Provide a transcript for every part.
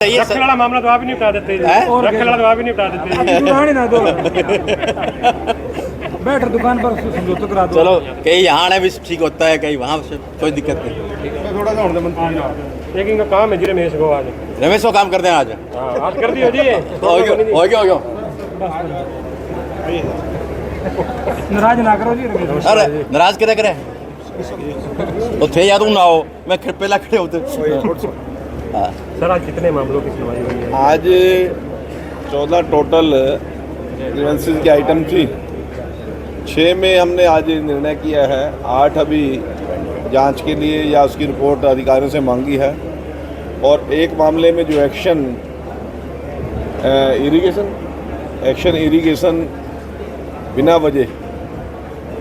रखने वाला मामला तो आप ही नहीं बता देते, रखने वाला तो आप ही नहीं बता देते। बैठ दुकान पर समझौता करा दो। चलो कहीं यहाँ आना भी ठीक होता है, कहीं वहाँ से कोई दिक्कत नहीं। थोड़ा सा एक इनका काम है जी, रमेश को आज रमेश को काम करते हैं आज। आज कर दियो जी। हो गया नाराज ना करो जी। अरे नाराज क्या करे तो थे याद ना हो, मैं पहला खड़े होते। सर आज कितने मामलों की सुनवाई हुई है? आज 14 टोटल ग्रीवेंसेस की आइटम थी। 6 में हमने आज निर्णय किया है, 8 अभी जांच के लिए या उसकी रिपोर्ट अधिकारियों से मांगी है, और एक मामले में जो एक्शन इरिगेशन बिना वजह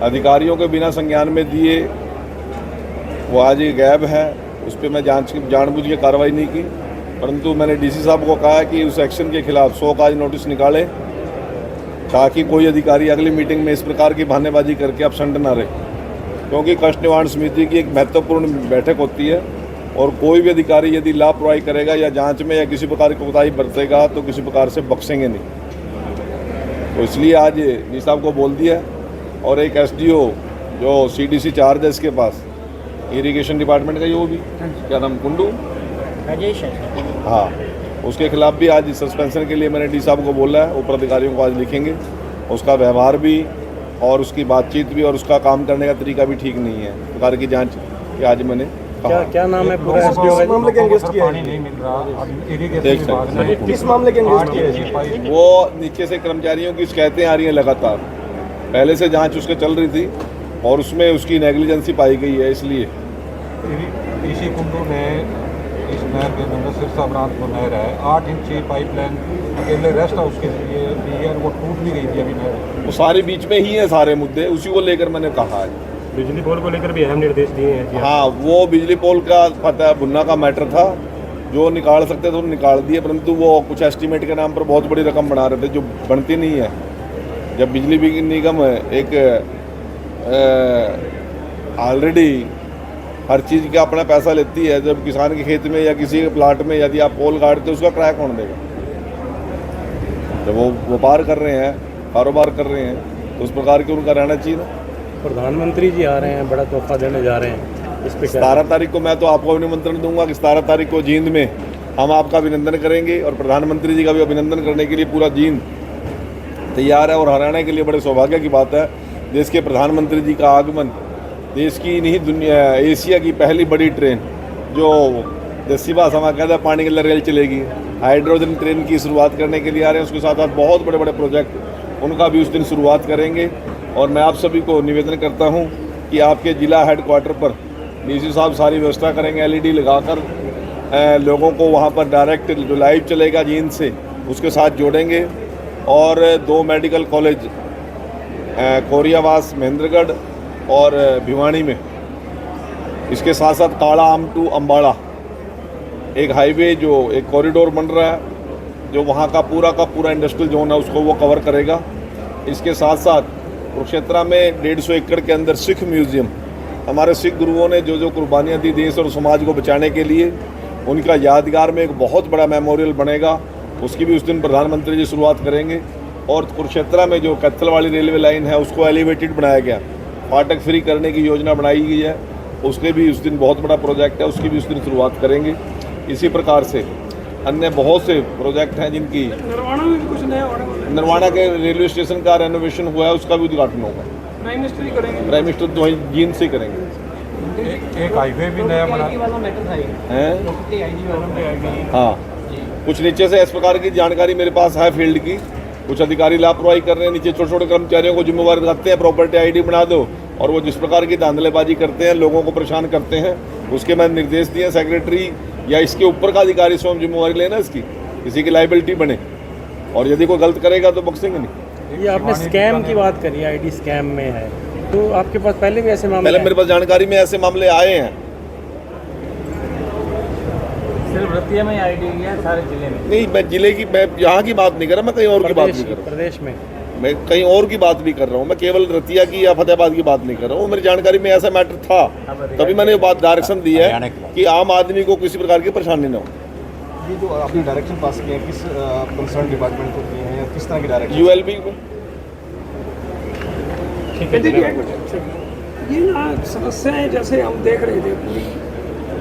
अधिकारियों के बिना संज्ञान में दिए, वो आज ये गैब है। उस पर मैं जानबूझ के कार्रवाई नहीं की, परंतु मैंने डीसी साहब को कहा कि उस एक्शन के खिलाफ 100 का आज नोटिस निकालें, ताकि कोई अधिकारी अगली मीटिंग में इस प्रकार की बहानेबाजी करके अपसेंट ना रहे, क्योंकि कष्ट निवारण समिति की एक महत्वपूर्ण बैठक होती है, और कोई भी अधिकारी यदि लापरवाही करेगा या जांच में या किसी प्रकार की कोताही बरतेगा तो किसी प्रकार से बख्शेंगे नहीं। तो इसलिए आज डी साहब को बोल दिया, और एक एसडीओ जो सीडीसी चार्ज है इसके पास इरिगेशन डिपार्टमेंट का, ये वो भी क्या नाम, कुंडू राजेश है, हाँ, उसके खिलाफ भी आज सस्पेंशन के लिए मैंने डी साहब को बोला है। ऊपर अधिकारियों को आज लिखेंगे, उसका व्यवहार भी और उसकी बातचीत भी और उसका काम करने का तरीका भी ठीक नहीं है। प्रकार की जांच कि आज मैंने क्या नाम है पूरा एसडीओ का? मामले के इंवेस्ट किया है, किस मामले के इंवेस्ट किया है? वो नीचे से कर्मचारियों की शिकायतें आ रही हैं लगातार, पहले से जांच उसके चल रही थी और उसमें उसकी नेग्लिजेंसी पाई गई है। इसलिए ऋषि कुंडू ने इस नहर के अंदर सिरसा ब्रांच को नहर है, 8 इंच पाइपलाइन अकेले रेस्ट हाउस के लिए दी है, वो टूट भी गई थी अभी नहर। वो सारे बीच में ही है सारे मुद्दे, उसी को लेकर मैंने कहा है। बिजली पोल को लेकर भी अहम निर्देश दिए हैं। हाँ, वो बिजली पोल का पता है, भुन्ना का मैटर था, जो निकाल सकते थे वो निकाल दिए, परंतु वो कुछ एस्टीमेट के नाम पर बहुत बड़ी रकम बना रहे थे जो बनती नहीं है। जब बिजली निगम एक ऑलरेडी हर चीज़ का अपना पैसा लेती है, जब किसान के खेत में या किसी के प्लाट में यदि आप पोल गाड़ते उसका किराया कौन देगा? जब वो व्यापार कर रहे हैं, कारोबार कर रहे हैं, तो उस प्रकार के उनका रहना चाहिए ना। प्रधानमंत्री जी आ रहे हैं, बड़ा तोहफा देने जा रहे हैं, इस पे 17 तारीख को मैं तो आपको निमंत्रण दूंगा कि 17 तारीख को जींद में हम आपका अभिनंदन करेंगे, और प्रधानमंत्री जी का भी अभिनंदन करने के लिए पूरा जींद तैयार है। और हरियाणा के लिए बड़े सौभाग्य की बात है, देश के प्रधानमंत्री जी का आगमन, देश की नहीं दुनिया एशिया की पहली बड़ी ट्रेन जो देसी भाषा में कहता है पानी के अंदर रेल चलेगी, हाइड्रोजन ट्रेन की शुरुआत करने के लिए आ रहे हैं। उसके साथ साथ बहुत बड़े बड़े प्रोजेक्ट, उनका भी उस दिन शुरुआत करेंगे। और मैं आप सभी को निवेदन करता हूं कि आपके जिला हेडक्वार्टर पर डीसी साहब सारी व्यवस्था करेंगे, एलईडी लगाकर लोगों को वहां पर डायरेक्ट जो लाइव चलेगा जींद से उसके साथ जोड़ेंगे। और 2 मेडिकल कॉलेज कोरियावास महेंद्रगढ़ और भिवानी में, इसके साथ साथ काला आम टू अम्बाड़ा एक हाईवे जो एक कॉरिडोर बन रहा है, जो वहाँ का पूरा इंडस्ट्रियल जोन है उसको वो कवर करेगा। इसके साथ साथ कुरुक्षेत्र में 150 एकड़ के अंदर सिख म्यूजियम, हमारे सिख गुरुओं ने जो कुर्बानियाँ दी देश और समाज को बचाने के लिए, उनका यादगार में एक बहुत बड़ा मेमोरियल बनेगा, उसकी भी उस दिन प्रधानमंत्री जी शुरुआत करेंगे। और कुरुक्षेत्र में जो कैथल वाली रेलवे लाइन है उसको एलिवेटेड बनाया गया, फाटक फ्री करने की योजना बनाई गई है, उसके भी उस दिन बहुत बड़ा प्रोजेक्ट है, उसकी भी उस दिन शुरुआत करेंगे। इसी प्रकार से अन्य बहुत से प्रोजेक्ट हैं जिनकी नरवाना के रेलवे स्टेशन का रेनोवेशन हुआ है, उसका भी उद्घाटन होगा। प्राइम मिनिस्टर तो वहीं जींद से करेंगे। एक हाईवे भी नया बना है, हाँ, कुछ नीचे से इस प्रकार की जानकारी मेरे पास है फील्ड की, कुछ अधिकारी लापरवाही कर रहे हैं, नीचे छोटे छोटे कर्मचारियों को जिम्मेवारी लगाते हैं, प्रॉपर्टी आईडी बना दो, और वो जिस प्रकार की धांधलेबाजी करते हैं, लोगों को परेशान करते हैं, उसके मैंने निर्देश दिए। सेक्रेटरी या इसके ऊपर का अधिकारी स्वयं जिम्मेवारी लेना इसकी, किसी की लाइबिलिटी बने, और यदि कोई गलत करेगा तो बख्शेंगे नहीं। ये आपने स्कैम की बात करी, आईडी स्कैम में है, तो आपके पास पहले भी ऐसे मामले? पहले मेरे पास जानकारी में ऐसे मामले आए हैं। सिर्फ रतिया में आईडी है सारे जिले में? नहीं, मैं जिले की, मैं यहाँ की बात नहीं कर रहा, मैं कहीं और की बात भी कर रहा हूँ। प्रदेश में मैं कहीं और की बात भी कर रहा हूँ, मैं केवल रतिया की या फतेहाबाद की बात नहीं कर रहा हूँ। मेरी जानकारी में ऐसा मैटर था, तभी मैंने ये बात डायरेक्शन दी है कि आम आदमी को किसी प्रकार की परेशानी न हो। ये जो आपने डायरेक्शन पास किए हैं किस कंसर्न डिपार्टमेंट को किए हैं या किस तरह की डायरेक्शन? ULB में ये ना समस्याएं जैसे हम देख रहे थे पूरी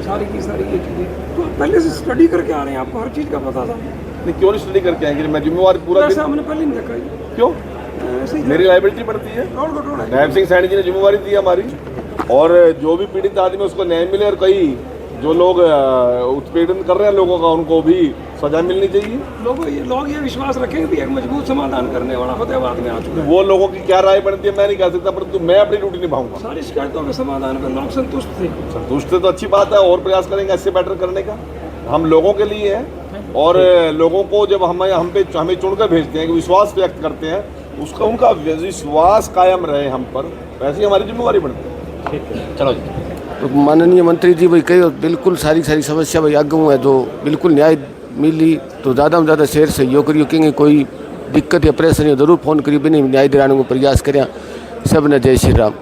सारी की सारी ये चीज़ें तो पहले से स्टडी करके आ रहे हैं, आपको हर चीज़ का पता था। नहीं, क्यों नहीं स्टडी करके आएंगे? मैं जिम्मेवारी पूरा वैसे दिन हमने पहले नहीं देखा ये। क्यों? ऐसे ही मेरी लाइबिलिटी बढ़ती है। रोड कंट्रोल है। नायब सिंह सैनी जी ने जिम्मेवारी दी है हमारी, और जो भी पीड़ित आदमी उसको न्याय मिले, और कई जो लोग उत्पीड़न कर रहे हैं लोगों का उनको भी सजा मिलनी चाहिए। लोग ये विश्वास रखेंगे भी एक मजबूत समाधान करने वाला फतेहाबाद में आ चुका है। वो लोगों की क्या राय बनती है मैं नहीं कह सकता, परंतु मैं अपनी ड्यूटी निभाऊंगा। सारी शिकायतों के समाधान पर लोग संतुष्ट थे। संतुष्ट है तो अच्छी बात है, और प्रयास करेंगे इससे बेटर करने का। हम लोगों के लिए है, और लोगों को जब हमें चुनकर भेजते हैं, कि विश्वास व्यक्त करते हैं, उसका उनका विश्वास कायम रहे हम पर, वैसे ही हमारी जिम्मेवारी बनती है। चलो जी। तो माननीय मंत्री जी भाई कही बिल्कुल सारी समस्या भाई आगे है, तो बिल्कुल न्याय मिली तो ज़्यादा में ज़्यादा शेयर सहयोग करियो, क्योंकि कोई दिक्कत या परेशानी जरूर फोन करियो, बिना न्याय दिलाने को प्रयास करें। सब ने जय श्री राम।